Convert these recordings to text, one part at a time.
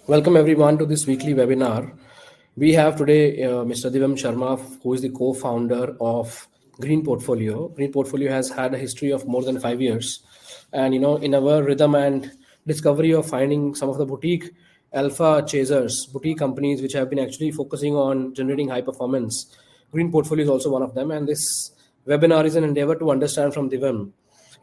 Welcome everyone to this weekly webinar. We have today Mr. Divam Sharma, who is the co-founder of Green Portfolio. Green Portfolio has had a history of more than 5 years, and in our rhythm and discovery of finding some of the boutique alpha chasers, boutique companies which have been actually focusing on generating high performance. Green Portfolio is also one of them, and this webinar is an endeavor to understand from Divam,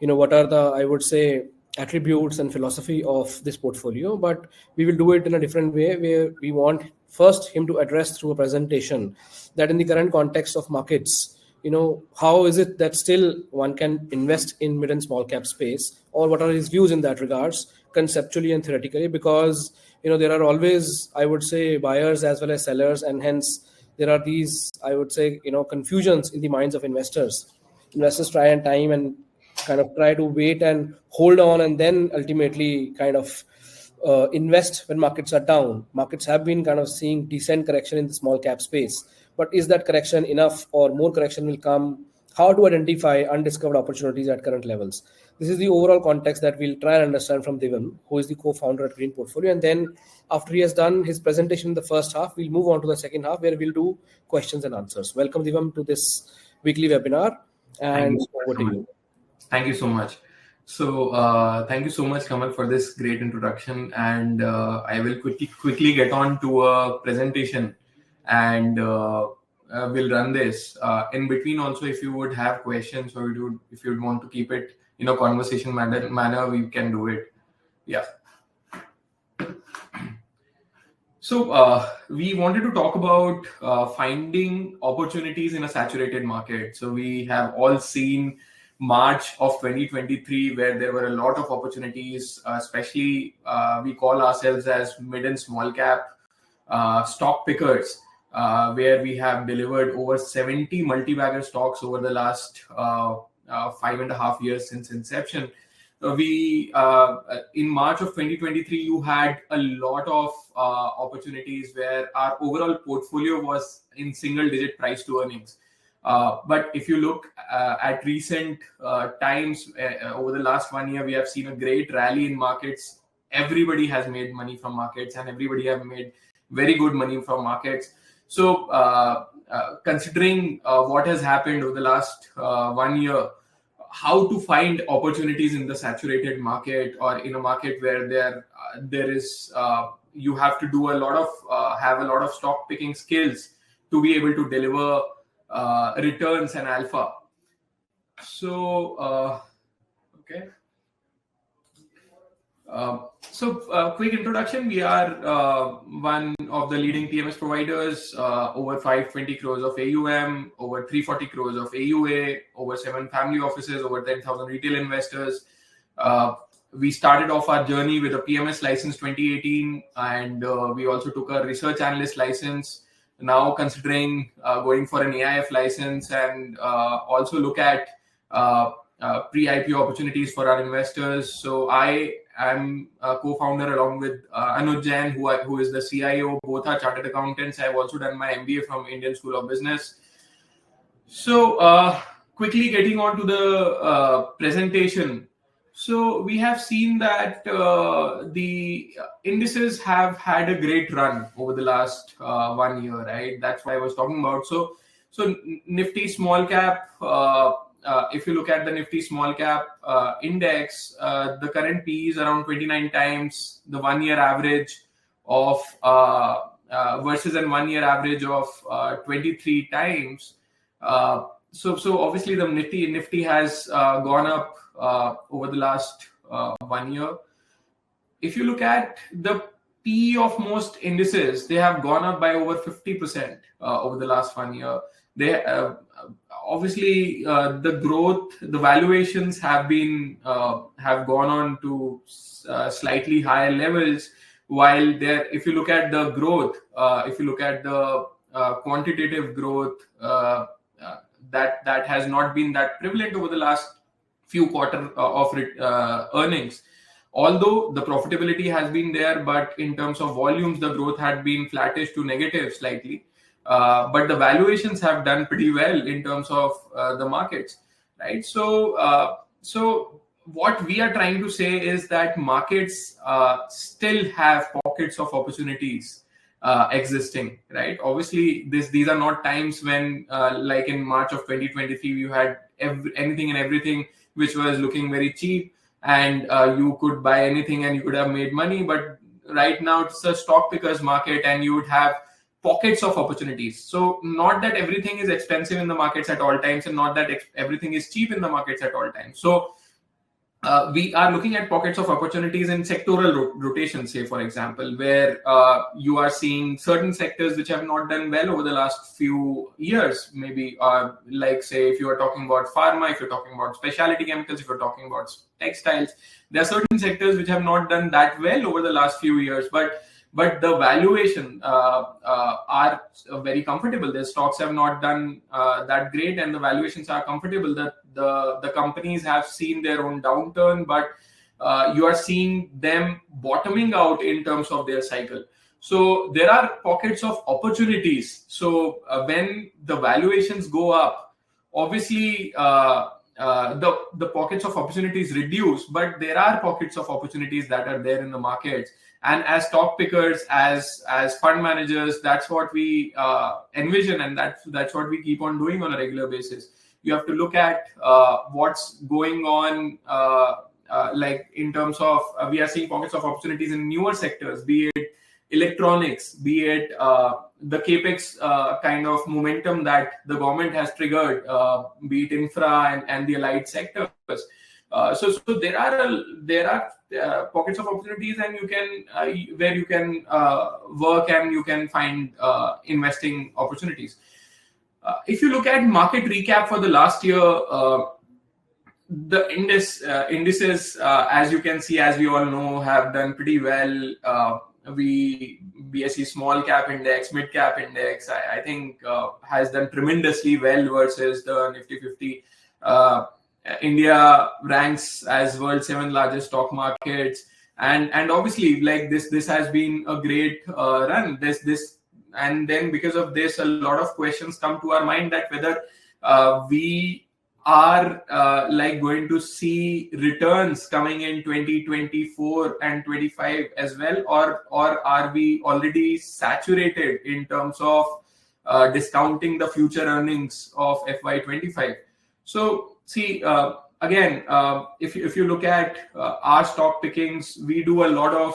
what are the, I would say, attributes and philosophy of this portfolio. But we will do it in a different way, where we want first him to address through a presentation that in the current context of markets, how is it that still one can invest in mid and small cap space, or what are his views in that regards, conceptually and theoretically, because there are always, I would say, buyers as well as sellers, and hence there are these, I would say, confusions in the minds of investors. Investors try and time and kind of try to wait and hold on, and then ultimately kind of invest when markets are down. Markets have been kind of seeing decent correction in the small cap space, but is that correction enough, or more correction will come? How to identify undiscovered opportunities at current levels? This is the overall context that we'll try and understand from Divam, who is the co-founder at Green Portfolio. And then after he has done his presentation in the first half, we'll move on to the second half, where we'll do questions and answers. Welcome, Divam, to this weekly webinar, and over to you. Thank you so much. So thank you so much, Kamal, for this great introduction. And I will quickly get on to a presentation, and we'll run this. In between also, if you would have questions, or if you would want to keep it in a conversation manner, we can do it. Yeah. So we wanted to talk about finding opportunities in a saturated market. So we have all seen March of 2023, where there were a lot of opportunities, especially we call ourselves as mid and small cap stock pickers, where we have delivered over 70 multi-bagger stocks over the last 5.5 years since inception. In March of 2023, you had a lot of opportunities where our overall portfolio was in single-digit price to earnings. But if you look at recent times, over the last 1 year, we have seen a great rally in markets. Everybody has made money from markets, and everybody have made very good money from markets. So considering what has happened over the last 1 year, how to find opportunities in the saturated market, or in a market where there is you have to do have a lot of stock picking skills to be able to deliver returns and alpha. So okay. Quick introduction. We are one of the leading PMS providers, over 520 crores of AUM, over 340 crores of AUA, over 7 family offices, over 10,000 retail investors. We started off our journey with a PMS license 2018, and we also took a research analyst license. Now considering going for an AIF license, and also look at pre-IPO opportunities for our investors. So I am a co-founder along with Anuj Jain, who is the CIO. Both are chartered accountants. I've also done my MBA from Indian School of Business. So quickly getting on to the presentation. So we have seen that the indices have had a great run over the last 1 year, right? That's what I was talking about. So Nifty small cap, if you look at the Nifty small cap index, the current PE is around 29 times the 1 year average of versus a 1 year average of 23 times. So obviously the Nifty has gone up over the last 1 year. If you look at the PE of most indices, they have gone up by over 50% over the last 1 year. They obviously the growth, the valuations have gone on to slightly higher levels. While there, if you look at the growth, if you look at the quantitative growth, that has not been that prevalent over the last few quarters of earnings. Although the profitability has been there, but in terms of volumes, the growth had been flattish to negative slightly. But the valuations have done pretty well in terms of the markets, right? So what we are trying to say is that markets still have pockets of opportunities existing, right? Obviously, these are not times when, like in March of 2023, you had anything and everything which was looking very cheap, and you could buy anything and you could have made money. But right now, it's a stock pickers market, and you would have pockets of opportunities. So not that everything is expensive in the markets at all times, and not that everything is cheap in the markets at all times. So we are looking at pockets of opportunities in sectoral rotation, say, for example, where you are seeing certain sectors which have not done well over the last few years. Maybe like, say, if you are talking about pharma, if you're talking about specialty chemicals, if you're talking about textiles, there are certain sectors which have not done that well over the last few years, but the valuation are very comfortable. The stocks have not done that great, and the valuations are comfortable. The companies have seen their own downturn, but you are seeing them bottoming out in terms of their cycle. So there are pockets of opportunities. So when the valuations go up, obviously the pockets of opportunities reduce, but there are pockets of opportunities that are there in the markets. And as stock pickers, as fund managers, that's what we envision, and that's what we keep on doing on a regular basis. You have to look at what's going on, like in terms of we are seeing pockets of opportunities in newer sectors, be it electronics, be it the capex kind of momentum that the government has triggered, be it infra and the allied sectors. So there are pockets of opportunities, and you can where you can work and you can find investing opportunities. If you look at market recap for the last year, the indices, as you can see, as we all know, have done pretty well. BSE small cap index, mid cap index, I think has done tremendously well versus the Nifty 50. India ranks as world's 7th largest stock markets, and obviously, like this has been a great run. And then because of this, a lot of questions come to our mind that whether we are like going to see returns coming in 2024 and 25 as well, or are we already saturated in terms of discounting the future earnings of FY25? So see, again, if you look at our stock pickings, we do a lot of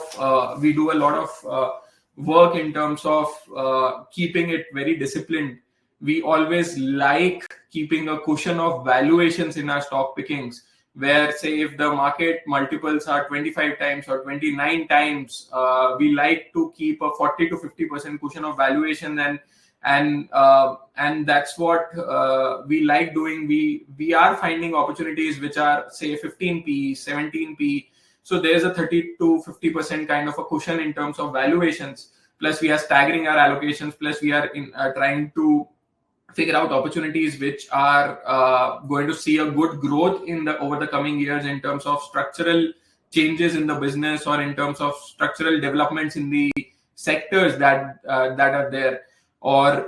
work in terms of keeping it very disciplined. We always like keeping a cushion of valuations in our stock pickings, where, say, if the market multiples are 25 times or 29 times, we like to keep a 40 to 50% cushion of valuation, and that's what we like doing. We are finding opportunities which are, say, 15p, 17p. So there's a 30 to 50% kind of a cushion in terms of valuations. Plus, we are staggering our allocations. Plus, we are trying to figure out opportunities which are going to see a good growth over the coming years in terms of structural changes in the business, or in terms of structural developments in the sectors that are there, or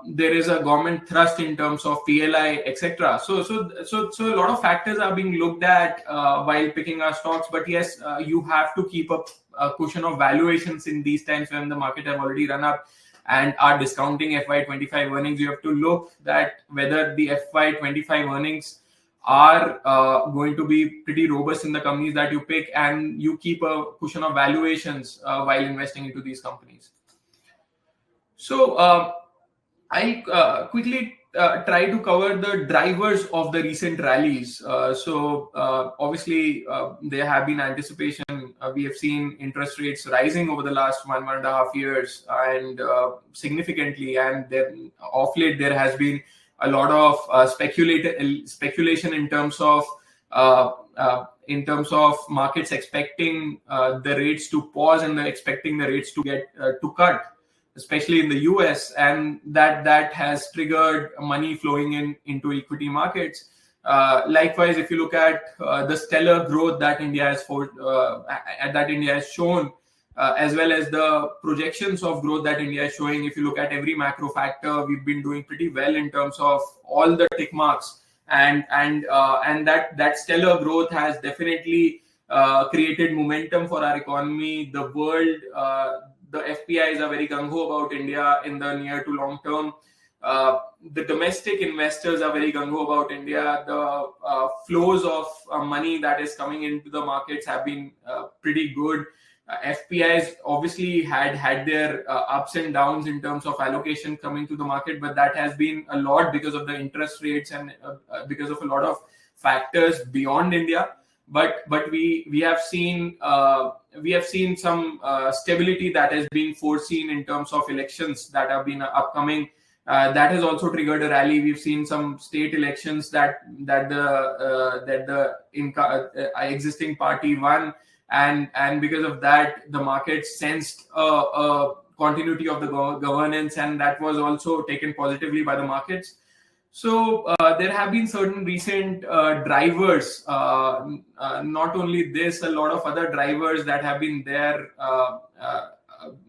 there is a government thrust in terms of PLI, etc. So a lot of factors are being looked at while picking our stocks. But yes, you have to keep a cushion of valuations in these times when the market have already run up and are discounting FY25 earnings. You have to look at whether the FY25 earnings are going to be pretty robust in the companies that you pick, and you keep a cushion of valuations while investing into these companies. So I'll quickly try to cover the drivers of the recent rallies. Obviously, there have been anticipation. We have seen interest rates rising over the last 1.5 years, and significantly. And then of late, there has been a lot of speculation in terms of markets expecting the rates to pause and expecting the rates to get to cut, especially in the US, and that has triggered money flowing into equity markets. Likewise, if you look at the stellar growth that India has shown, as well as the projections of growth that India is showing, if you look at every macro factor, we've been doing pretty well in terms of all the tick marks and that stellar growth has definitely created momentum for our economy. The world, the FPIs are very gung-ho about India in the near to long term. The domestic investors are very gung-ho about India. The flows of money that is coming into the markets have been pretty good. FPIs obviously had their ups and downs in terms of allocation coming to the market, but that has been a lot because of the interest rates and because of a lot of factors beyond India. But we have seen some stability that has been foreseen in terms of elections that have been upcoming. That has also triggered a rally. We've seen some state elections that the existing party won, and because of that, the market sensed a continuity of the governance, and that was also taken positively by the markets. So there have been certain recent drivers, not only this, a lot of other drivers that have been there,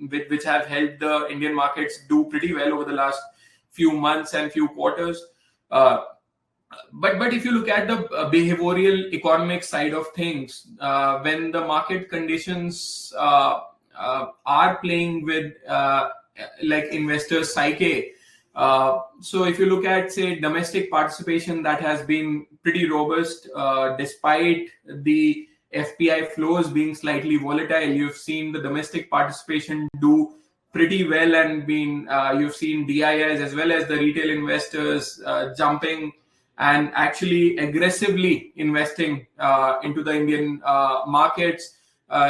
which have helped the Indian markets do pretty well over the last few months and few quarters. But if you look at the behavioral economic side of things, when the market conditions are playing with like investors' psyche, so if you look at, say, domestic participation, that has been pretty robust despite the FPI flows being slightly volatile. You've seen the domestic participation do pretty well, and you've seen DIIs as well as the retail investors jumping and actually aggressively investing into the Indian markets.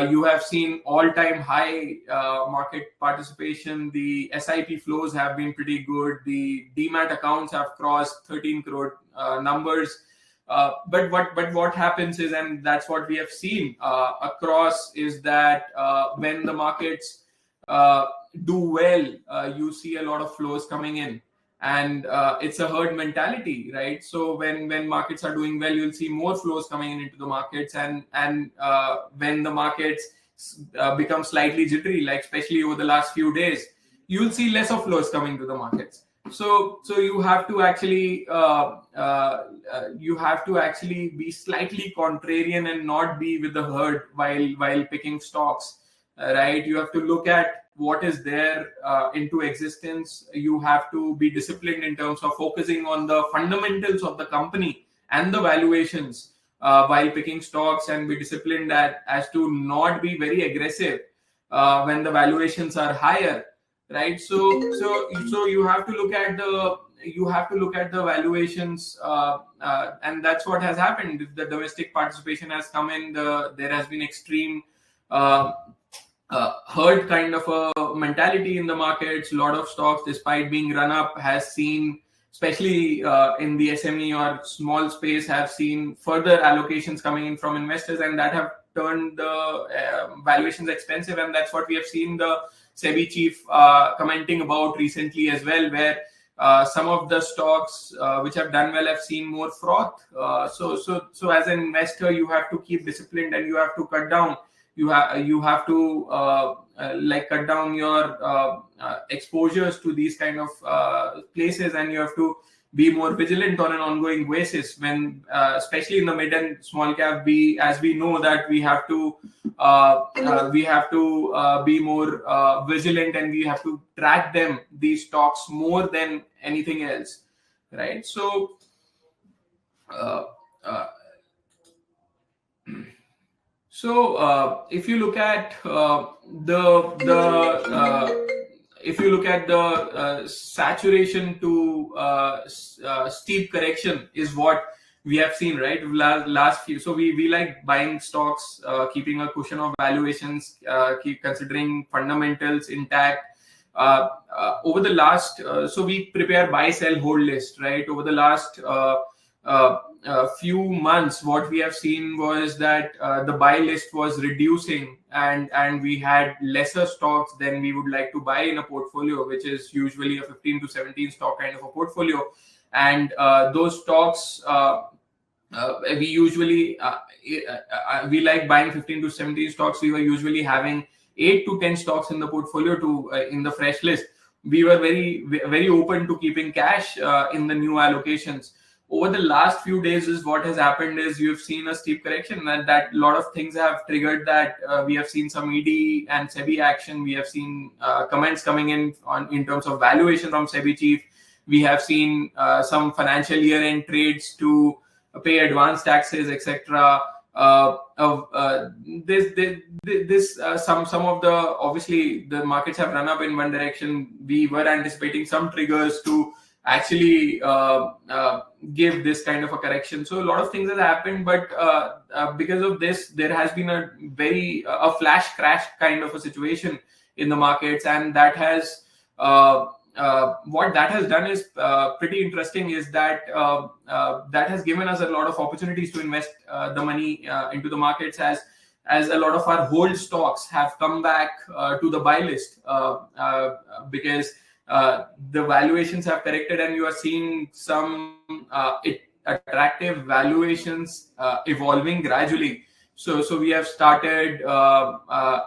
You have seen all-time high market participation. The SIP flows have been pretty good. The demat accounts have crossed 13 crore numbers. But what happens is, and that's what we have seen across, is that when the markets do well, you see a lot of flows coming in, and it's a herd mentality, right? So when markets are doing well, you'll see more flows coming into the markets, and when the markets become slightly jittery, like especially over the last few days, you'll see less of flows coming to the markets. So you have to actually be slightly contrarian and not be with the herd while picking stocks, right? You have to look at what is there into existence. You have to be disciplined in terms of focusing on the fundamentals of the company and the valuations while picking stocks, and be disciplined as to not be very aggressive when the valuations are higher, right? So you have to look at the valuations, and that's what has happened. If the domestic participation has come in, there has been extreme herd kind of a mentality in the markets. A lot of stocks, despite being run up, has seen, especially in the SME or small space, have seen further allocations coming in from investors, and that have turned the valuations expensive. And that's what we have seen the SEBI chief commenting about recently as well, where some of the stocks which have done well have seen more froth. So as an investor, you have to keep disciplined, and you have to cut down. You have to cut down your exposures to these kind of places, and you have to be more vigilant on an ongoing basis. When, especially in the mid and small cap, as we know that we have to be more vigilant, and we have to track these stocks more than anything else, right? So. If you look at the saturation to steep correction is what we have seen, right? Last few. So we like buying stocks, keeping a cushion of valuations, keep considering fundamentals intact. Over the last, so we prepare buy, sell, hold list, right? Over the last few months, what we have seen was that the buy list was reducing, and we had lesser stocks than we would like to buy in a portfolio, which is usually a 15 to 17 stock kind of a portfolio. And those stocks, we usually we like buying 15 to 17 stocks. We were usually having 8 to 10 stocks in the portfolio in the fresh list. We were very, very open to keeping cash in the new allocations. over the last few days is what has happened is you've seen a steep correction, and that a lot of things have triggered that. We have seen some ED and SEBI action. We have seen comments coming in terms of valuation from SEBI chief. We have seen some financial year-end trades to pay advance taxes, etc. Some of the, obviously the markets have run up in one direction. We were anticipating some triggers to actually give this kind of a correction. So a lot of things have happened, but because of this, there has been a flash crash kind of a situation in the markets, and that has what that has done is pretty interesting. Is that that has given us a lot of opportunities to invest the money into the markets, as a lot of our hold stocks have come back to the buy list because the valuations have corrected, and you are seeing some attractive valuations evolving gradually. So we have started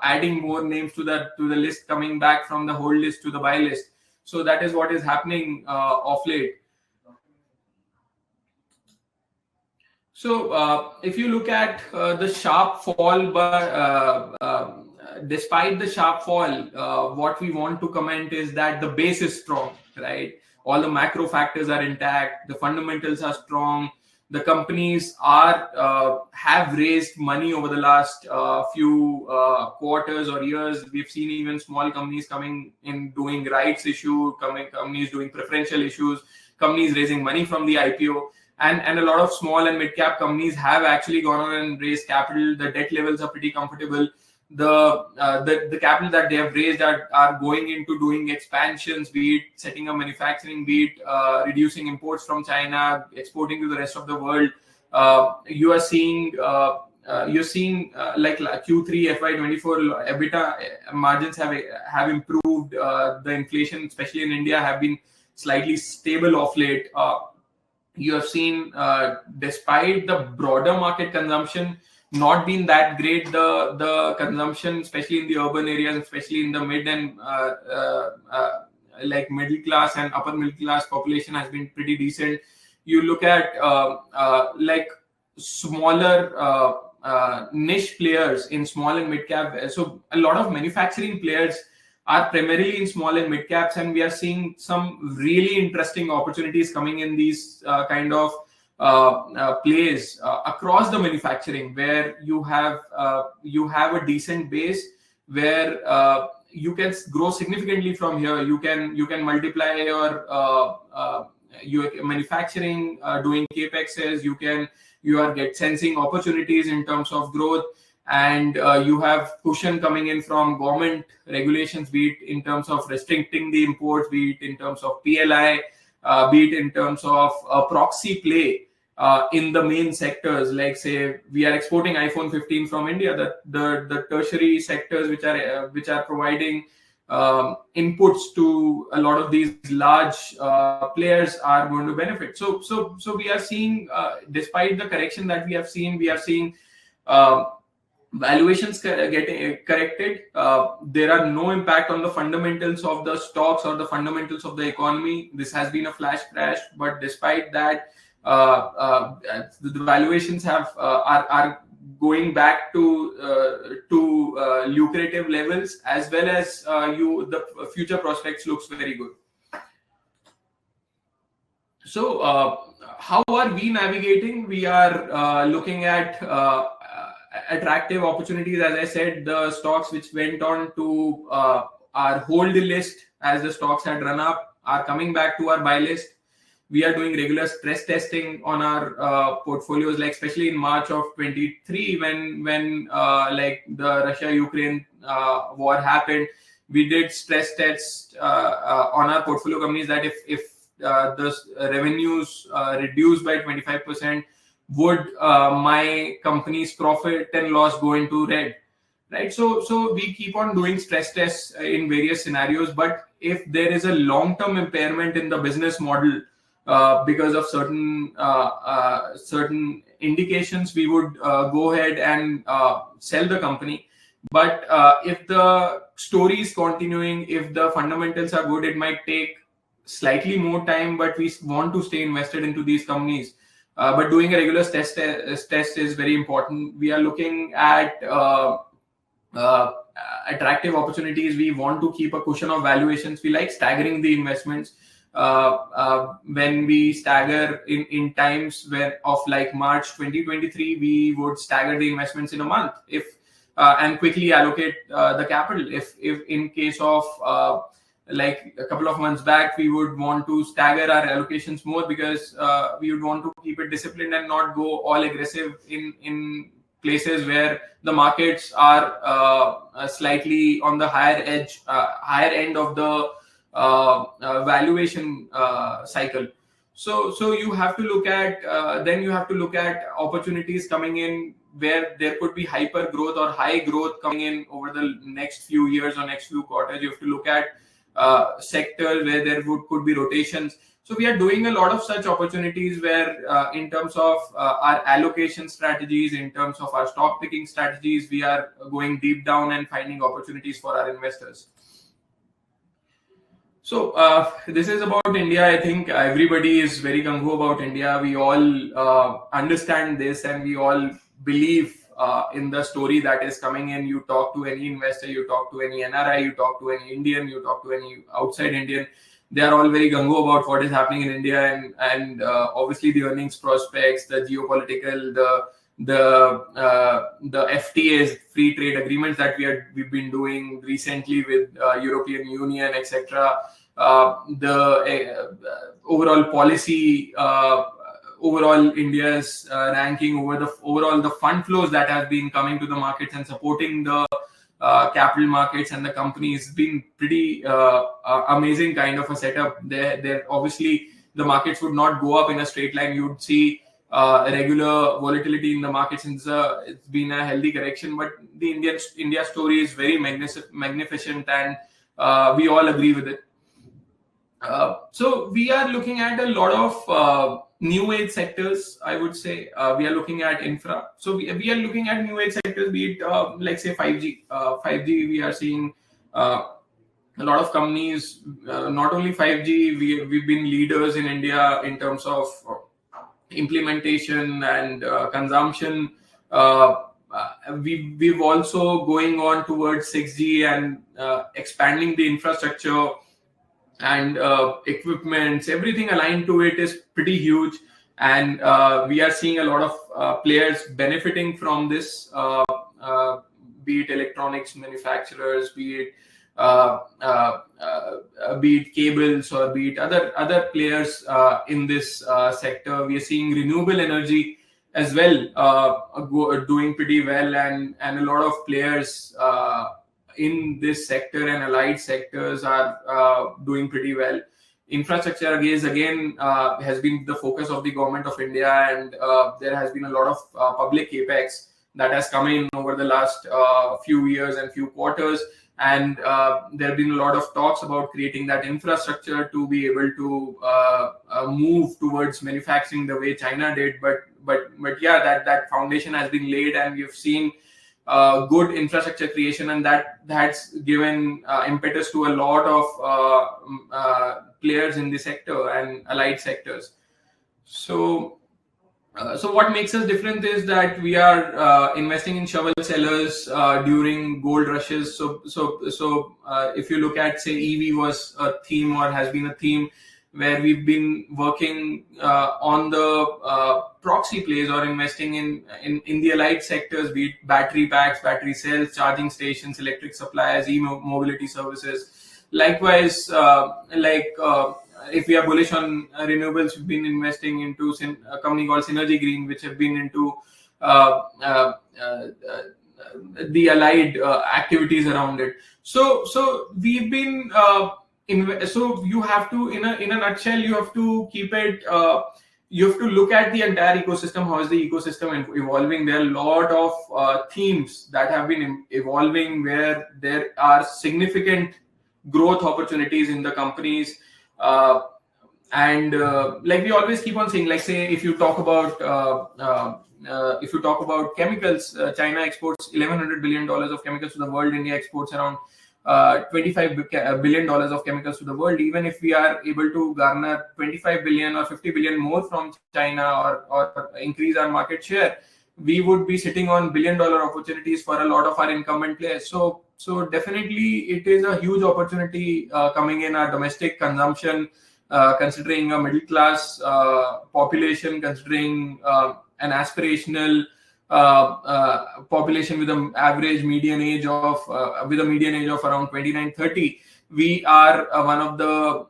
adding more names to the list, coming back from the hold list to the buy list. So that is what is happening of late. So if you look at the sharp fall, but despite the sharp fall, what we want to comment is that the base is strong, right? All the macro factors are intact. The fundamentals are strong. The companies have raised money over the last few quarters or years. We've seen even small companies coming in doing rights issue, companies doing preferential issues, companies raising money from the IPO. And a lot of small and mid-cap companies have actually gone on and raised capital. The debt levels are pretty comfortable. The capital that they have raised are going into doing expansions, be it setting up manufacturing, be it reducing imports from China, exporting to the rest of the world. You are seeing like Q3 FY24 EBITDA margins have improved. The inflation, especially in India, have been slightly stable of late. You have seen, despite the broader market consumption not been that great, the consumption, especially in the urban areas, especially in the mid and like middle class and upper middle class population, has been pretty decent. You look at like smaller niche players in small and mid cap. So a lot of manufacturing players are primarily in small and mid caps, and we are seeing some really interesting opportunities coming in these kind of plays across the manufacturing, where you have a decent base where you can grow significantly from here. You can multiply your manufacturing, doing capexes. You are sensing opportunities in terms of growth, and you have cushion coming in from government regulations, be it in terms of restricting the imports, be it in terms of PLI, be it in terms of proxy play in the main sectors. Like, say, we are exporting iPhone 15 from India. The tertiary sectors which are providing inputs to a lot of these large players are going to benefit. So we are seeing, despite the correction that we are seeing valuations getting corrected. There are no impact on the fundamentals of the stocks or the fundamentals of the economy. This has been a flash crash, but despite that, the valuations are going back to lucrative levels, as well as the future prospects looks very good. So how are we navigating? We are looking at attractive opportunities. As I said, the stocks which went on to our hold list as the stocks had run up are coming back to our buy list. We are doing regular stress testing on our portfolios, like especially in March of 23, when like the Russia-Ukraine war happened. We did stress tests on our portfolio companies that if the revenues reduced by 25%, would my company's profit and loss go into red, right? So we keep on doing stress tests in various scenarios. But if there is a long-term impairment in the business model because of certain indications, we would go ahead and sell the company. But if the story is continuing, if the fundamentals are good, it might take slightly more time, but we want to stay invested into these companies. But doing a regular test is very important. We are looking at attractive opportunities. We want to keep a cushion of valuations. We like staggering the investments. When we stagger in times where of like March 2023, we would stagger the investments in a month and quickly allocate the capital. If in case of like a couple of months back, we would want to stagger our allocations more because we would want to keep it disciplined and not go all aggressive in places where the markets are slightly on the higher end of the valuation cycle. So you have to look at opportunities coming in where there could be hyper growth or high growth coming in over the next few years or next few quarters. You have to look at sectors where there could be rotations. So we are doing a lot of such opportunities where in terms of our allocation strategies, in terms of our stock picking strategies, we are going deep down and finding opportunities for our investors. So this is about India. I think everybody is very gung-ho about India. We all understand this and we all believe in the story that is coming in. You talk to any investor, you talk to any NRI, you talk to any Indian, you talk to any outside Indian. They are all very gung-ho about what is happening in India and obviously the earnings prospects, the geopolitical, the FTAs, free trade agreements that we've been doing recently with European Union, etc. The overall policy, overall India's ranking over the fund flows that have been coming to the markets and supporting the capital markets and the companies, been pretty amazing kind of a setup. There obviously the markets would not go up in a straight line. You'd see regular volatility in the markets since it's been a healthy correction, but the India story is very magnificent and we all agree with it. So we are looking at a lot of new age sectors, I would say. We are looking at infra. So we are looking at new age sectors, be it like say 5G. 5G, we are seeing a lot of companies, not only 5G, we've been leaders in India in terms of implementation and consumption. We've also going on towards 6G and expanding the infrastructure and equipments. Everything aligned to it is pretty huge, and we are seeing a lot of players benefiting from this, be it electronics manufacturers, be it cables, or be it other players in this sector. We are seeing renewable energy as well doing pretty well, and a lot of players in this sector and allied sectors are doing pretty well. Infrastructure again has been the focus of the government of India, and there has been a lot of public capex that has come in over the last few years and few quarters, and there have been a lot of talks about creating that infrastructure to be able to move towards manufacturing the way China did. But yeah, that foundation has been laid, and we've seen good infrastructure creation, and that's given impetus to a lot of players in the sector and allied sectors. So what makes us different is that we are investing in shovel sellers during gold rushes. So if you look at, say, EV was a theme or has been a theme where we've been working on the proxy plays or investing in the allied sectors, be it battery packs, battery cells, charging stations, electric suppliers, e-mobility services. Likewise, if we are bullish on renewables, we've been investing into a company called Synergy Green, which have been into the allied activities around it. So we've been so you have to, in a nutshell, you have to keep it. You have to look at the entire ecosystem. How is the ecosystem evolving? There are a lot of themes that have been evolving where there are significant growth opportunities in the companies. And like we always keep on saying, like, say, if you talk about chemicals, China exports $1,100 billion of chemicals to the world. India exports around $25 billion of chemicals to the world. Even if we are able to garner 25 billion or 50 billion more from China or increase our market share, we would be sitting on billion-dollar opportunities for a lot of our incumbent players. So definitely it is a huge opportunity coming in our domestic consumption, considering a middle class population, considering an aspirational population with an average median age of around 29-30. We are one of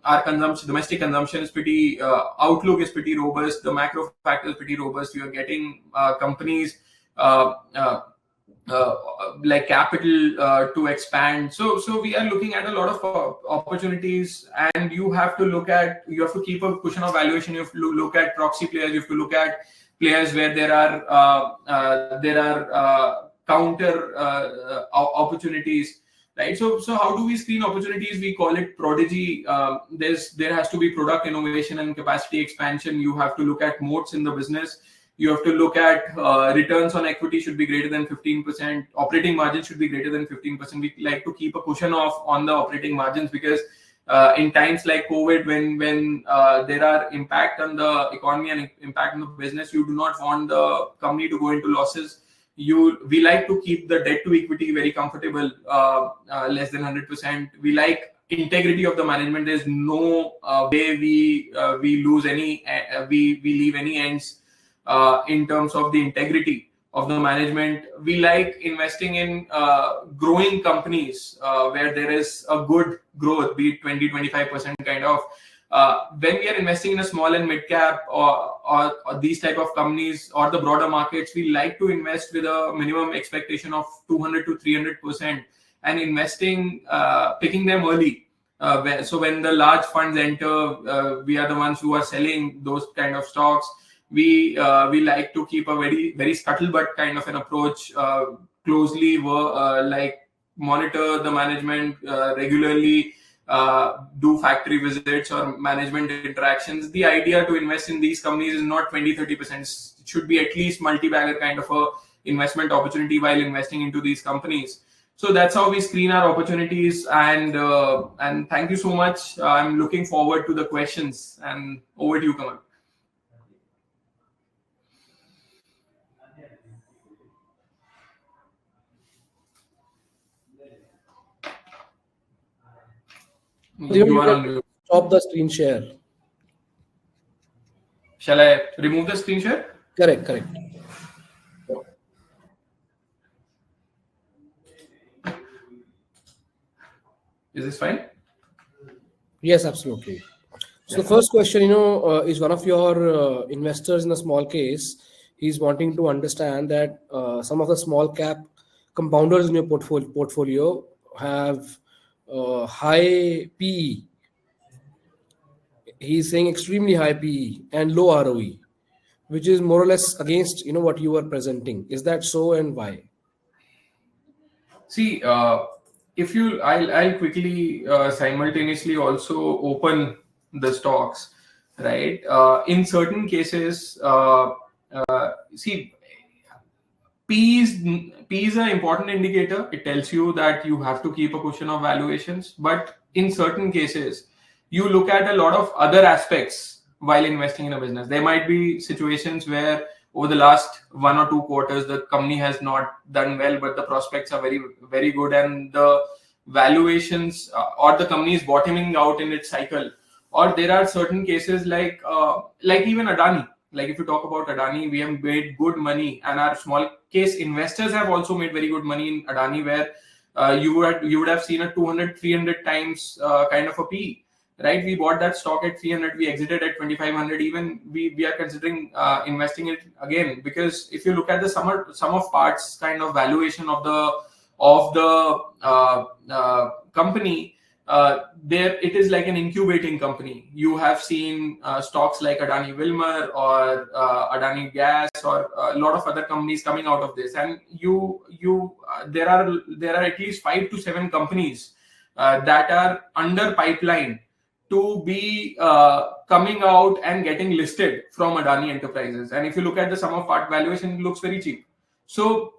our domestic consumption is pretty, outlook is pretty robust. The macro factor is pretty robust. You are getting companies like capital to expand. So we are looking at a lot of opportunities, and you have to keep a cushion of valuation. You have to look at proxy players. You have to look at players where there are counter opportunities. Right. So how do we screen opportunities? We call it prodigy. There has to be product innovation and capacity expansion. You have to look at moats in the business. You have to look at returns on equity should be greater than 15%. Operating margins should be greater than 15%. We like to keep a cushion on the operating margins because in times like COVID, when there are impact on the economy and impact on the business, you do not want the company to go into losses. We like to keep the debt to equity very comfortable, less than 100%. We like integrity of the management. There's no way we leave any ends in terms of the integrity of the management. We like investing in growing companies where there is a good growth, be it 20-25% kind of. When we are investing in a small and mid cap or these type of companies or the broader markets, we like to invest with a minimum expectation of 200 to 300% and investing, picking them early. So when the large funds enter, we are the ones who are selling those kind of stocks. We like to keep a very, very scuttlebutt kind of an approach, closely like monitor the management regularly, do factory visits or management interactions. The idea to invest in these companies is not 20-30%. It should be at least multi-bagger kind of a investment opportunity while investing into these companies. So that's how we screen our opportunities. And thank you so much. I'm looking forward to the questions. And over to you, Kamal. You can stop the screen share. Shall I remove the screen share? Correct. Is this fine? Yes, absolutely. So the first question, is one of your investors in a small case. He's wanting to understand that some of the small cap compounders in your portfolio have high PE. He's saying extremely high PE and low ROE, which is more or less against what you are presenting. Is that so, and why? See, I'll quickly simultaneously also open the stocks, right? In certain cases, see, P is an important indicator. It tells you that you have to keep a cushion of valuations. But in certain cases, you look at a lot of other aspects while investing in a business. There might be situations where over the last 1 or 2 quarters, the company has not done well, but the prospects are very, very good. And the valuations or the company is bottoming out in its cycle. Or there are certain cases like even Adani. Like if you talk about Adani, we have made good money, and our small case investors have also made very good money in Adani, where you would have seen a 200-300 times kind of a PE, right? We bought that stock at 300, we exited at 2,500. Even we are considering investing it again, because if you look at the sum of parts kind of valuation of the company. There it is like an incubating company. You have seen stocks like Adani Wilmar or Adani Gas or a lot of other companies coming out of this, and there are at least 5 to 7 companies that are under pipeline to be coming out and getting listed from Adani Enterprises. And if you look at the sum of part valuation, it looks very cheap. So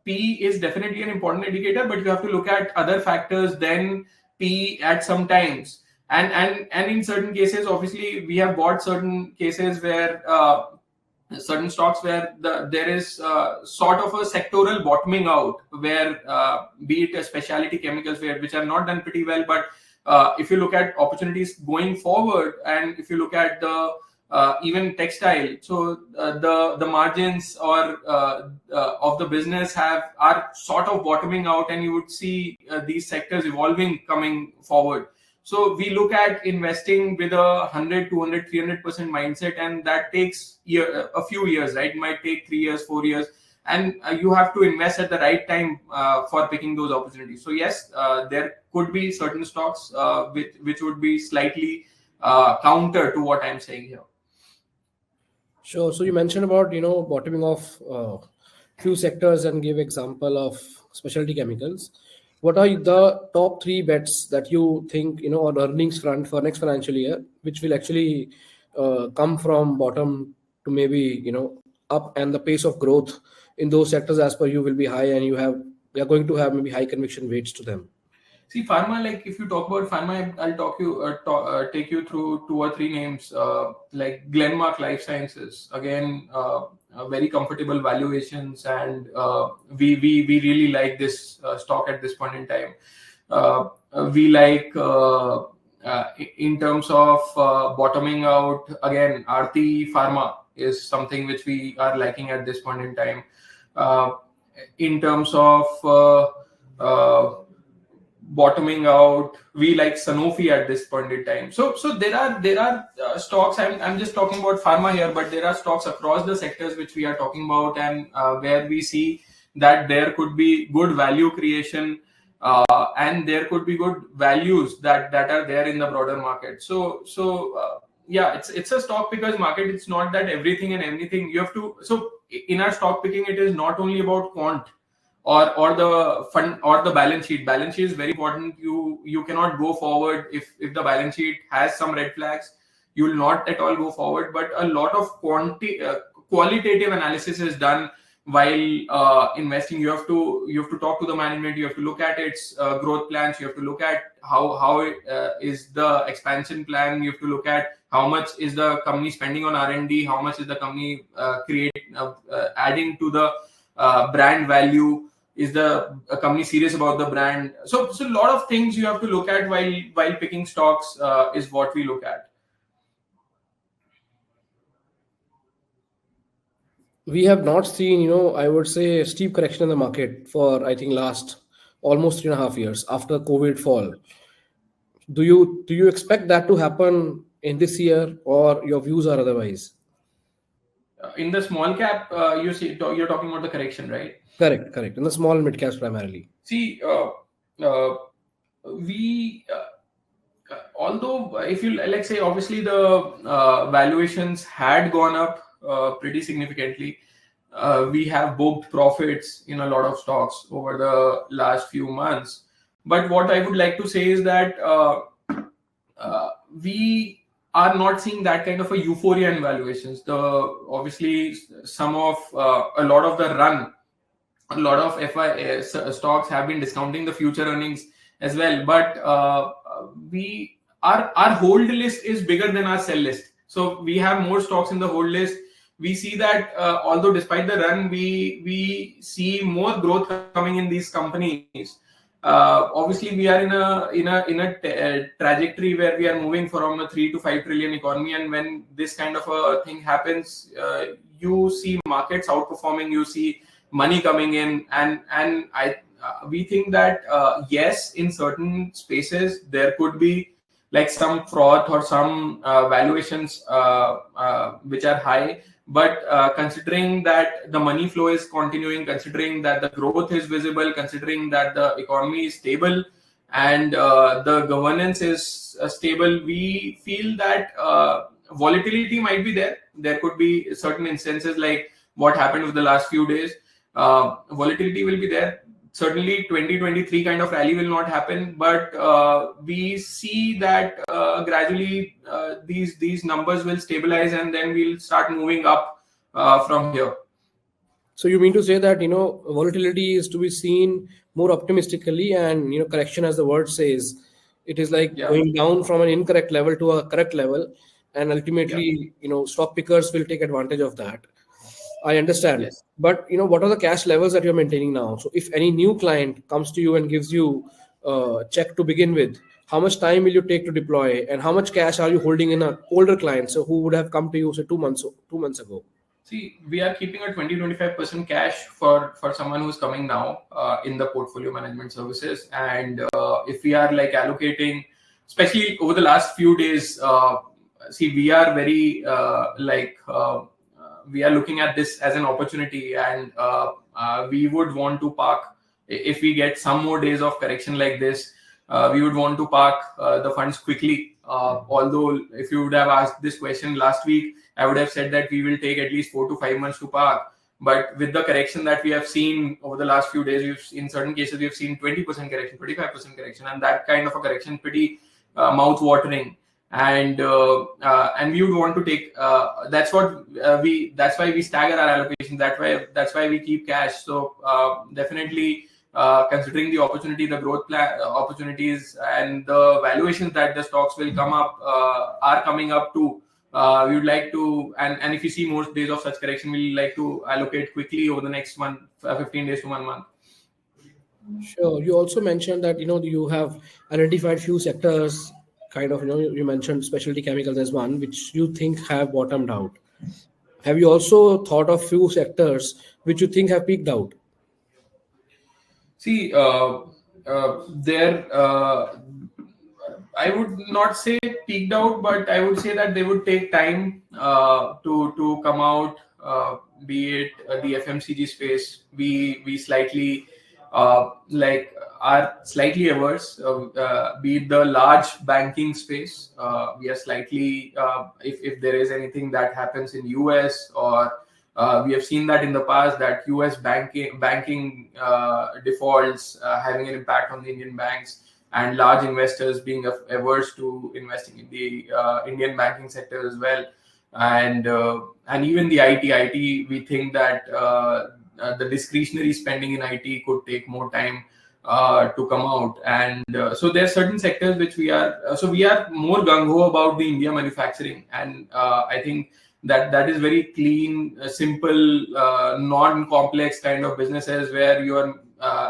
P is definitely an important indicator, but you have to look at other factors than P at some times. And in certain cases, obviously, we have bought certain cases where certain stocks where there is sort of a sectoral bottoming out, where be it a specialty chemicals which are not done pretty well, but if you look at opportunities going forward, and if you look at the even textile, so the margins or of the business are sort of bottoming out, and you would see these sectors evolving coming forward. So we look at investing with a 100, 200, 300% mindset, and that takes a few years, right? It might take 3 years, 4 years, and you have to invest at the right time for picking those opportunities. So yes, there could be certain stocks which would be slightly counter to what I'm saying here. Sure. So you mentioned about, bottoming off few sectors and gave example of specialty chemicals. What are the top 3 bets that you think, on earnings front for next financial year, which will actually come from bottom to maybe, up, and the pace of growth in those sectors as per you will be high, and you are going to have maybe high conviction weights to them? See, pharma, like if you talk about pharma, I'll take you through 2 or 3 names, like Glenmark Life Sciences. Again, very comfortable valuations, and we really like this stock at this point in time. We like, in terms of bottoming out, again, Aarti Pharma is something which we are liking at this point in time. In terms of bottoming out, we like Sanofi at this point in time. So there are stocks. I'm just talking about pharma here, but there are stocks across the sectors which we are talking about, and where we see that there could be good value creation, and there could be good values that are there in the broader market. So yeah, it's a stock pickers market. It's not that everything and anything you have to. So in our stock picking, it is not only about quant or the fund or the balance sheet. Balance sheet is very important. You cannot go forward if the balance sheet has some red flags. You will not at all go forward. But a lot of qualitative analysis is done while investing. You have to talk to the management. You have to look at its growth plans. You have to look at how is the expansion plan. You have to look at how much is the company spending on R&D. How much is the company adding to the brand value. Is the company serious about the brand? So a lot of things you have to look at while picking stocks is what we look at. We have not seen, I would say, a steep correction in the market for, I think, last almost 3.5 years after COVID fall. Do you expect that to happen in this year, or your views are otherwise? In the small cap, you're talking about the correction, right? Correct. In the small and mid caps primarily. See, we although if you let's say, obviously the valuations had gone up pretty significantly. We have booked profits in a lot of stocks over the last few months. But what I would like to say is that we are not seeing that kind of a euphoria in valuations. Obviously some of a lot of the run, a lot of FI stocks have been discounting the future earnings as well. But our hold list is bigger than our sell list. So we have more stocks in the hold list. We see that although despite the run, we see more growth coming in these companies. Obviously, we are in a trajectory where we are moving from a 3 to 5 trillion economy, and when this kind of a thing happens, you see markets outperforming. You see money coming in, and we think that yes, in certain spaces there could be like some fraud or some valuations which are high. But considering that the money flow is continuing, considering that the growth is visible, considering that the economy is stable and the governance is stable, we feel that volatility might be there. There could be certain instances like what happened with the last few days. Volatility will be there. Certainly 2023 kind of rally will not happen, but we see that gradually these numbers will stabilize, and then we'll start moving up from here. So you mean to say that, volatility is to be seen more optimistically, and, correction, as the word says, it is like Yeah. going down from an incorrect level to a correct level, and Yeah. ultimately, stock pickers will take advantage of that. I understand. Yes. But, what are the cash levels that you're maintaining now? So if any new client comes to you and gives you a check to begin with, how much time will you take to deploy, and how much cash are you holding in a older client, so who would have come to you, say, 2 months ago? See, we are keeping a 20-25% cash for someone who's coming now in the portfolio management services. And if we are like allocating, especially over the last few days, see, we are very we are looking at this as an opportunity, and we would want to park, if we get some more days of correction like this, we would want to park the funds quickly. Although if you would have asked this question last week, I would have said that we will take at least 4 to 5 months to park. But with the correction that we have seen over the last few days, in certain cases, we have seen 20% correction, 25% correction, and that kind of a correction pretty mouth-watering. And we would want to take. That's why we stagger our allocation. That's why we keep cash. So definitely. Considering the opportunity, the growth opportunities, and the valuations that the stocks will are coming up to, we would like to, and if you see more days of such correction, we like to allocate quickly over the next month, 15 days to 1 month. Sure. You also mentioned that, you have identified few sectors, kind of, you mentioned specialty chemicals as one, which you think have bottomed out. Have you also thought of few sectors which you think have peaked out? See, I would not say peaked out, but I would say that they would take time to come out. Be it the FMCG space, we slightly are slightly averse. Be it the large banking space, we are slightly if there is anything that happens in US, or we have seen that in the past, that US banking defaults having an impact on the Indian banks, and large investors being averse to investing in the Indian banking sector as well. And even the IT, we think that the discretionary spending in IT could take more time to come out. And so there are certain sectors which we are more gung-ho about the India manufacturing. And I think that is very clean, simple, non-complex kind of businesses where you're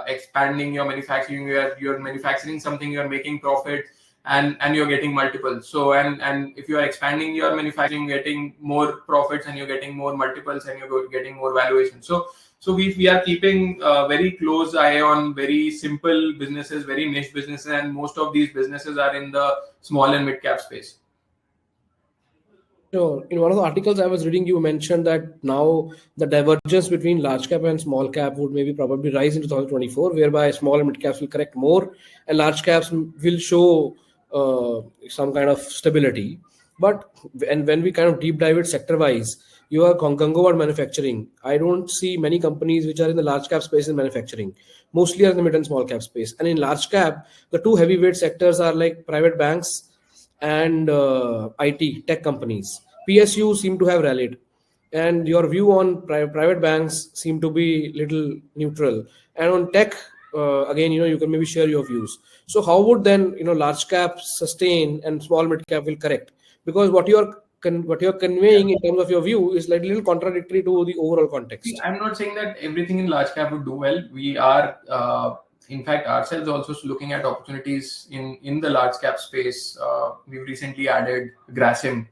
expanding your manufacturing, you're manufacturing something, you're making profit, and you're getting multiples. So and if you are expanding your manufacturing, getting more profits, and you're getting more multiples, and you're getting more valuation. So we are keeping a very close eye on very simple businesses, very niche businesses, and most of these businesses are in the small and mid cap space. Sure. In one of the articles I was reading, you mentioned that now the divergence between large cap and small cap would maybe probably rise in 2024, whereby small and mid caps will correct more, and large caps will show some kind of stability. But when we kind of deep dive it sector wise, you are gung-ho about manufacturing. I don't see many companies which are in the large cap space in manufacturing. Mostly are in the mid and small cap space. And in large cap, the two heavyweight sectors are like private banks and IT tech companies. PSU seem to have rallied, and your view on private banks seem to be little neutral. And on tech, again, you can maybe share your views. So how would then large cap sustain and small mid cap will correct? Because what you're conveying in terms of your view is like a little contradictory to the overall context. I'm not saying that everything in large cap would do well. We are. In fact, ourselves also looking at opportunities in the large cap space. We've recently added Grasim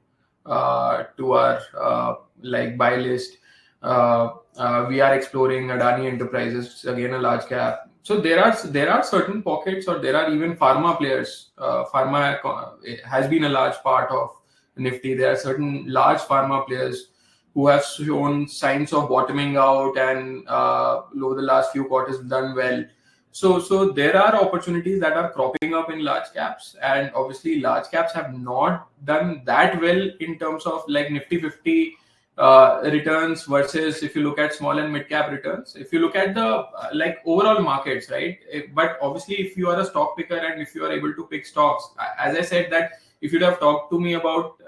to our buy list. We are exploring Adani Enterprises, again a large cap. So there are certain pockets, or there are even pharma players. Pharma has been a large part of Nifty. There are certain large pharma players who have shown signs of bottoming out, and over the last few quarters done well. So there are opportunities that are cropping up in large caps, and obviously large caps have not done that well in terms of like Nifty 50 returns versus if you look at small and mid cap returns. If you look at the overall markets, right? But obviously if you are a stock picker and if you are able to pick stocks, as I said that if you'd have talked to me about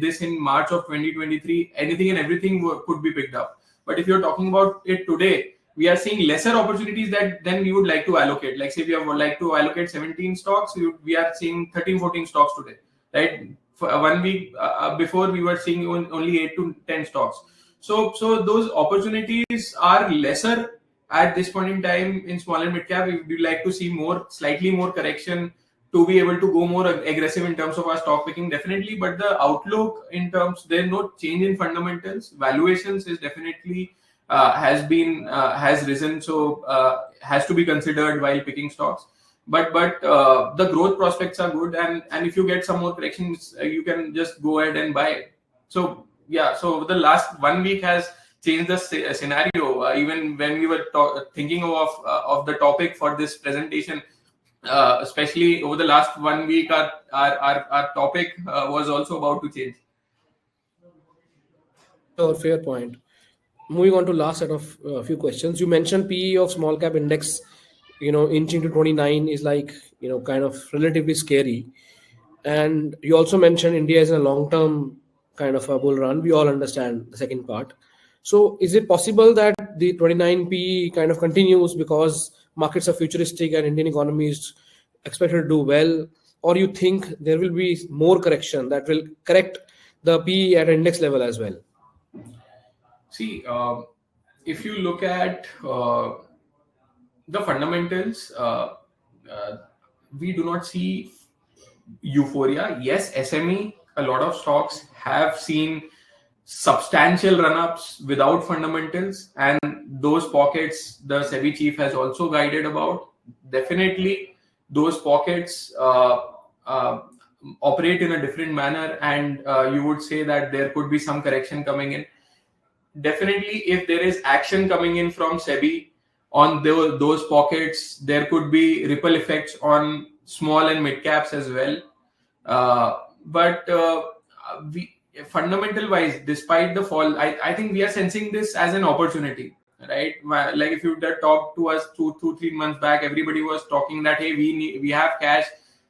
this in March of 2023, anything and everything could be picked up. But if you're talking about it today, we are seeing lesser opportunities than we would like to allocate. Like say we would like to allocate 17 stocks, we are seeing 13, 14 stocks today, right? For 1 week before, we were seeing only 8 to 10 stocks. So those opportunities are lesser at this point in time in small and mid cap. We would like to see slightly more correction to be able to go more aggressive in terms of our stock picking, definitely. But the outlook in terms, there's no change in fundamentals. Valuations is definitely has risen, so has to be considered while picking stocks. But the growth prospects are good, and if you get some more corrections, you can just go ahead and buy it. So yeah, so the last 1 week has changed the scenario. Even when we were thinking of the topic for this presentation, especially over the last 1 week, our topic was also about to change. Oh, fair point. Moving on to last set of few questions. You mentioned PE of small cap index, inching to 29 is like, kind of relatively scary. And you also mentioned India is in a long-term kind of a bull run. We all understand the second part. So is it possible that the 29 PE kind of continues because markets are futuristic and Indian economy is expected to do well? Or you think there will be more correction that will correct the PE at index level as well? See, if you look at the fundamentals, we do not see euphoria. Yes, SME, a lot of stocks have seen substantial run-ups without fundamentals, and those pockets the SEBI chief has also guided about. Definitely, those pockets operate in a different manner, and you would say that there could be some correction coming in. Definitely, if there is action coming in from SEBI on those pockets, there could be ripple effects on small and mid caps as well. But fundamental wise, despite the fall, I think we are sensing this as an opportunity, right? Like if you talked to us 2-3 months back, everybody was talking that, hey, we have cash,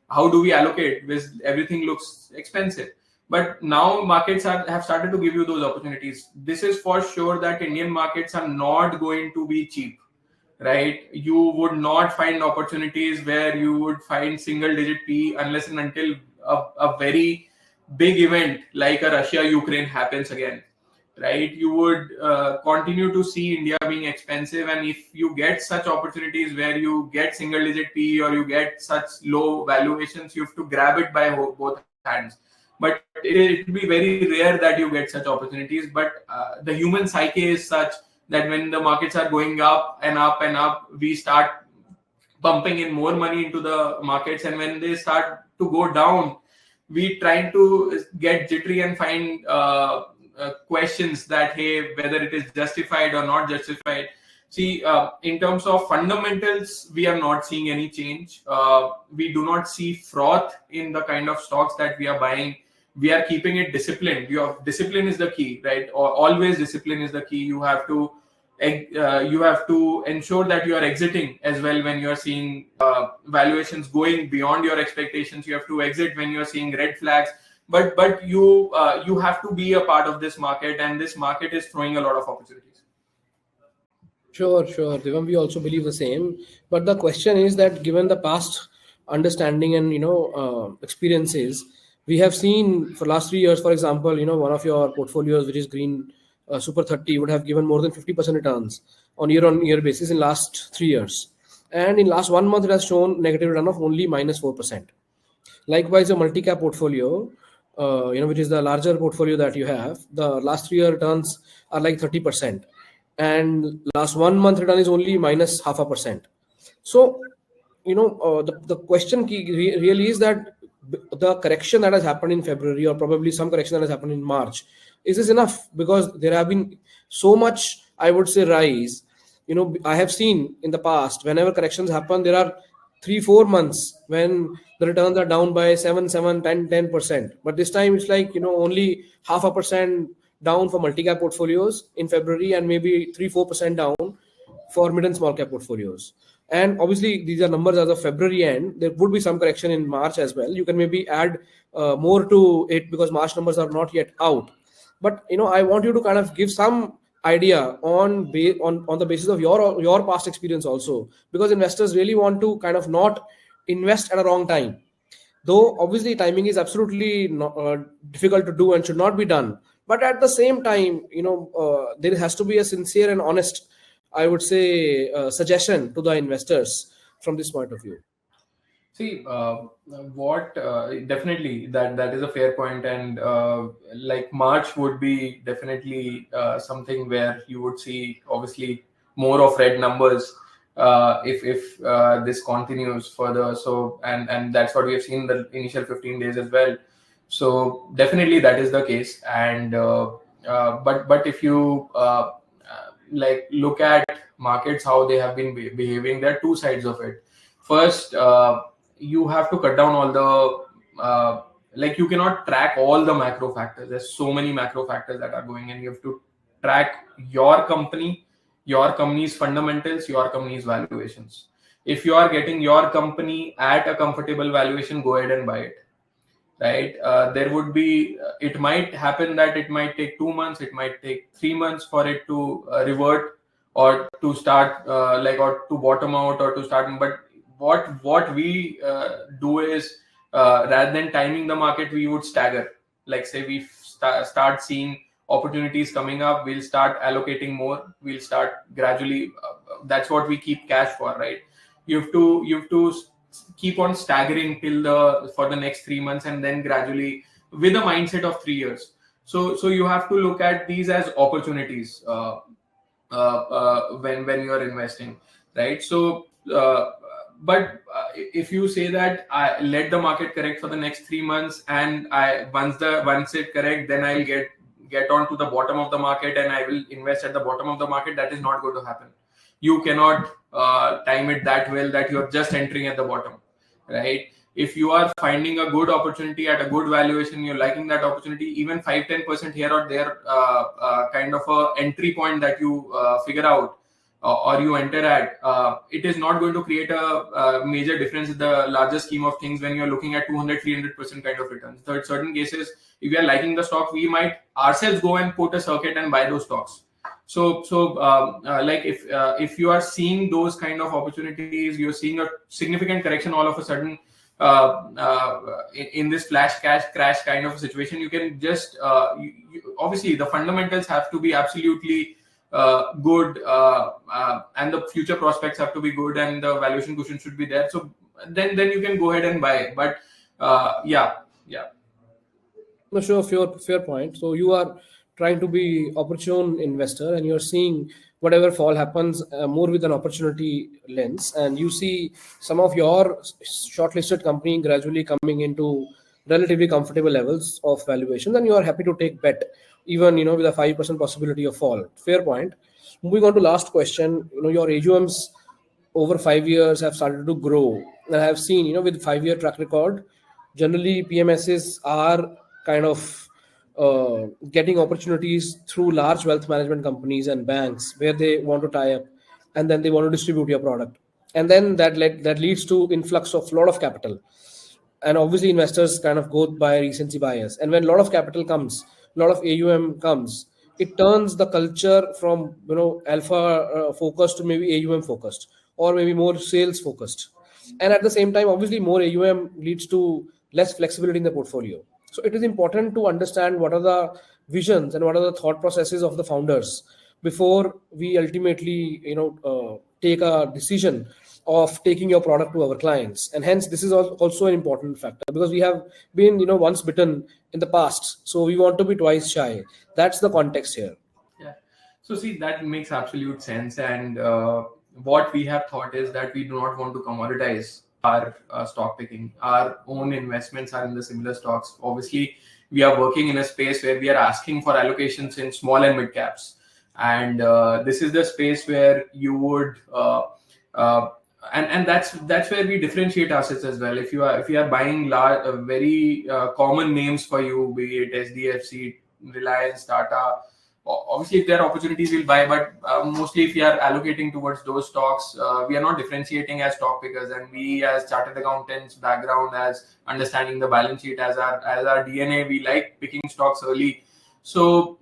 how do we allocate? Because everything looks expensive. But now markets have started to give you those opportunities. This is for sure that Indian markets are not going to be cheap, right? You would not find opportunities where you would find single-digit PE unless and until a very big event like a Russia-Ukraine happens again, right? You would continue to see India being expensive, and if you get such opportunities where you get single-digit PE or you get such low valuations, you have to grab it by both hands. But it will be very rare that you get such opportunities. But the human psyche is such that when the markets are going up and up and up, we start pumping in more money into the markets. And when they start to go down, we try to get jittery and find questions that, hey, whether it is justified or not justified. See, in terms of fundamentals, we are not seeing any change. We do not see froth in the kind of stocks that we are buying. We are keeping it disciplined. Discipline is the key, right? Always discipline is the key. You have to ensure that you are exiting as well when you are seeing valuations going beyond your expectations. You have to exit when you are seeing red flags. But you have to be a part of this market, and this market is throwing a lot of opportunities. Sure. Divam, we also believe the same. But the question is that given the past understanding and experiences, we have seen for last 3 years, for example, one of your portfolios, which is Green Super 30, would have given more than 50% returns on year basis in last 3 years. And in last 1 month, it has shown negative return of only -4%. Likewise, your multi-cap portfolio, which is the larger portfolio that you have, the last 3 year returns are like 30%. And last 1 month return is only -0.5%. So, the question really is that the correction that has happened in February, or probably some correction that has happened in March, is this enough? Because there have been so much, I would say, rise. I have seen in the past, whenever corrections happen, there are 3-4 months when the returns are down by 7-10%. But this time it's like, only 0.5% down for multi-cap portfolios in February, and maybe 3-4% down for mid and small cap portfolios. And obviously, these are numbers as of February end. There would be some correction in March as well. You can maybe add more to it because March numbers are not yet out. But, I want you to kind of give some idea on the basis of your past experience also, because investors really want to kind of not invest at a wrong time. Though obviously timing is absolutely difficult to do and should not be done, but at the same time, there has to be a sincere and honest, I would say, suggestion to the investors from this point of view. See, what definitely that is a fair point, and like March would be definitely something where you would see obviously more of red numbers if this continues further. So and that's what we have seen in the initial 15 days as well. So definitely that is the case, and but if you like look at markets, how they have been behaving, there are two sides of it. First, you have to cut down all the like you cannot track all the macro factors. There's so many macro factors that are going, and you have to track your company, your company's fundamentals, your company's valuations. If you are getting your company at a comfortable valuation, go ahead and buy it. Right? There would be, it might happen that it might take 2 months, it might take 3 months for it to revert or to start or to bottom out or to start. But what we do is rather than timing the market, we would stagger. Like say we start seeing opportunities coming up, we'll start allocating more, we'll start gradually. That's what we keep cash for, right? You have to keep on staggering for the next 3 months, and then gradually with a mindset of 3 years. So you have to look at these as opportunities when you are investing, right? So but if you say that I let the market correct for the next 3 months, and once it correct, then I'll get on to the bottom of the market and I will invest at the bottom of the market, that is not going to happen. You cannot time it that well that you're just entering at the bottom, right? If you are finding a good opportunity at a good valuation, you're liking that opportunity, even 5-10% here or there, kind of a entry point that you figure out or you enter at, it is not going to create a major difference in the larger scheme of things when you're looking at 200-300% kind of returns. So in certain cases, if we are liking the stock, we might ourselves go and put a circuit and buy those stocks. So like if you are seeing those kind of opportunities, you're seeing a significant correction all of a sudden in this flash cash crash kind of a situation, you can just obviously the fundamentals have to be absolutely good, and the future prospects have to be good, and the valuation cushion should be there. So then you can go ahead and buy it. But yeah. No, sure, fair point. So you are trying to be opportune investor, and you're seeing whatever fall happens more with an opportunity lens, and you see some of your shortlisted company gradually coming into relatively comfortable levels of valuation, and you are happy to take bet even with a 5% possibility of fall. Fair point. Moving on to last question, your AUMs over 5 years have started to grow, and I have seen with 5-year track record, generally PMSs are kind of getting opportunities through large wealth management companies and banks where they want to tie up, and then they want to distribute your product, and then that leads to influx of a lot of capital, and obviously investors kind of go by recency bias, and when a lot of capital comes, a lot of AUM comes, it turns the culture from alpha focused to maybe AUM focused, or maybe more sales focused, and at the same time obviously more AUM leads to less flexibility in the portfolio. So it is important to understand what are the visions and what are the thought processes of the founders before we ultimately take a decision of taking your product to our clients. And hence this is also an important factor, because we have been once bitten in the past, so we want to be twice shy. That's the context here. Yeah. So see, that makes absolute sense, and what we have thought is that we do not want to commoditize our stock picking. Our own investments are in the similar stocks. Obviously, we are working in a space where we are asking for allocations in small and mid caps, and this is the space where you would and that's where we differentiate ourselves as well. If you are buying large, very common names for you, be it SDFC, Reliance, Tata, obviously if there are opportunities we'll buy, but mostly if we are allocating towards those stocks, we are not differentiating as stock pickers, and we as chartered accountants background, as understanding the balance sheet as our DNA, we like picking stocks early. So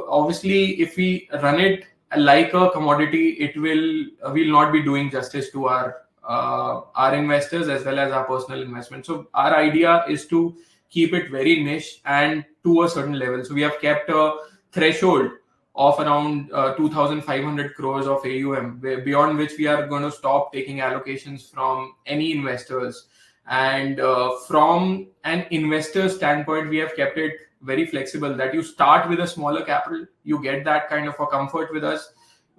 obviously, if we run it like a commodity, we'll not be doing justice to our investors as well as our personal investment. So our idea is to keep it very niche and to a certain level. So we have kept a threshold of around 2,500 crores of AUM, beyond which we are going to stop taking allocations from any investors. And from an investor standpoint, we have kept it very flexible, that you start with a smaller capital, you get that kind of a comfort with us.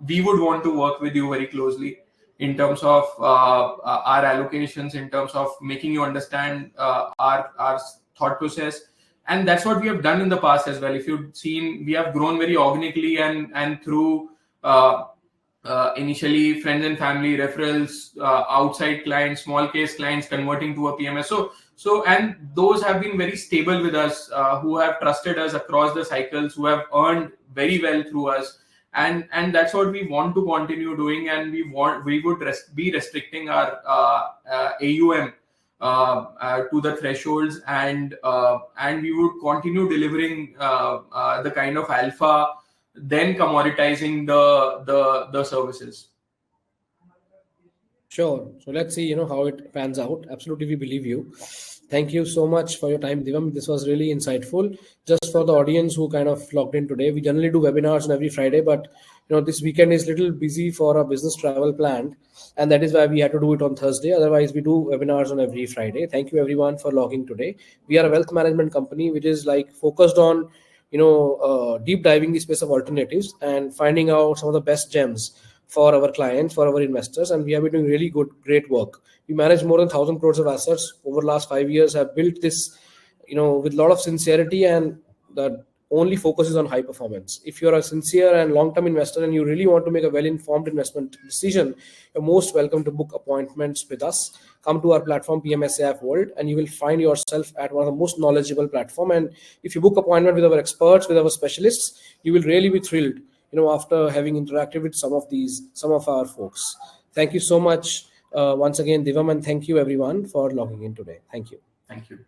We would want to work with you very closely in terms of our allocations, in terms of making you understand our thought process. And that's what we have done in the past as well. If you've seen, we have grown very organically and through initially friends and family referrals, outside clients, small case clients converting to a PMS. So and those have been very stable with us, who have trusted us across the cycles, who have earned very well through us. And that's what we want to continue doing. And we would be restricting our AUM to the thresholds, and we would continue delivering the kind of alpha, then commoditizing the services. Sure. So let's see, how it pans out. Absolutely, we believe you. Thank you so much for your time, Divam. This was really insightful. Just for the audience who kind of logged in today, we generally do webinars on every Friday, but this weekend is a little busy for our business travel planned, and that is why we had to do it on Thursday. Otherwise, we do webinars on every Friday. Thank you everyone for logging today. We are a wealth management company which is focused on deep diving the space of alternatives and finding out some of the best gems for our clients, for our investors, and we have been doing really great work. We manage more than 1,000 crores of assets over the last 5 years, have built this, with a lot of sincerity, and the only focus is on high performance. If you're a sincere and long-term investor and you really want to make a well-informed investment decision, you're most welcome to book appointments with us. Come to our platform, PMS AIF WORLD, and you will find yourself at one of the most knowledgeable platform. And if you book appointment with our experts, with our specialists, you will really be thrilled, after having interacted with some of our folks. Thank you so much once again, Divam, and thank you everyone for logging in today. Thank you. Thank you.